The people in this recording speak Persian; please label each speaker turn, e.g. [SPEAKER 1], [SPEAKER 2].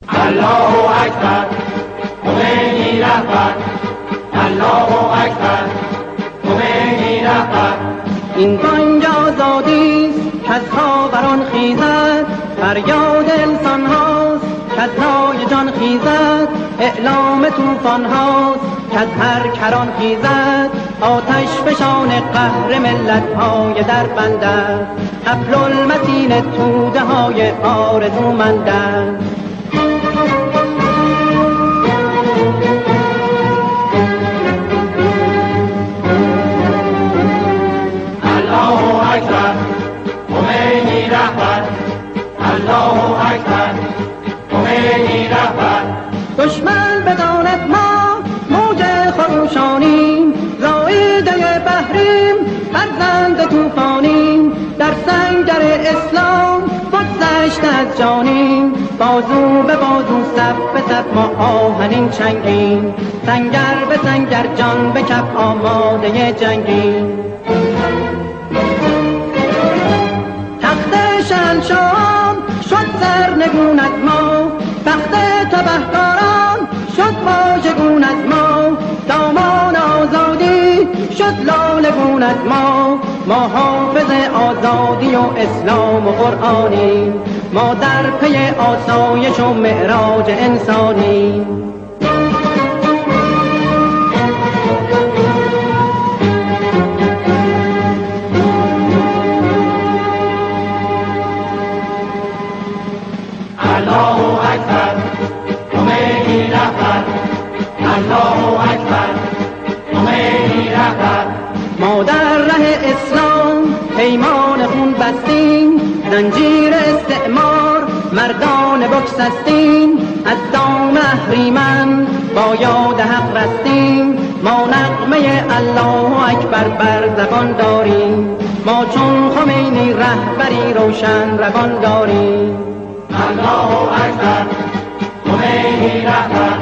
[SPEAKER 1] الله اکبر خمینی رهبر، الله اکبر خمینی رهبر.
[SPEAKER 2] این بانگ آزادیست که از خاوران خیزد، فریاد انسان هاست که از نای جان خیزد، اعلام توفان هاست که از هر کران خیزد، آتش فشان قهر ملت های در بند است، حبل المتین توده های آرزومند است.
[SPEAKER 1] الله اکبر خمینی رهبر، الله اکبر خمینی رهبر.
[SPEAKER 2] دشمن بداند ما موج خروشانیم، رایده بحریم فرزند طوفانیم، در سنگر اسلام بگذشته از جانیم، بازو به بازو صف به صف ما آهنین چنگیم، سنگر به سنگر جان به کف آماده جنگیم. تخت شهنشاهان شد سرنگون از ما، تخت تبهکاران شد واژگون از ما، دامان آزادی شد لالگون از ما، ما حافظ آزادی و اسلام و قرآنیم، ما در پی آسایش و معراج انسانیم.
[SPEAKER 1] الله اکبر خمینی رهبر، الله اکبر خمینی رهبر.
[SPEAKER 2] ما در ره اسلام پیمان خون بستیم، زنجیر استعمار مردان بگسستیم، از دام اهریمن با یاد حق رستیم، ما نغمه الله اکبر بر زبان داریم، ما چون خمینی رهبری روشن روان داریم.
[SPEAKER 1] الله اکبر خمینی رهبر،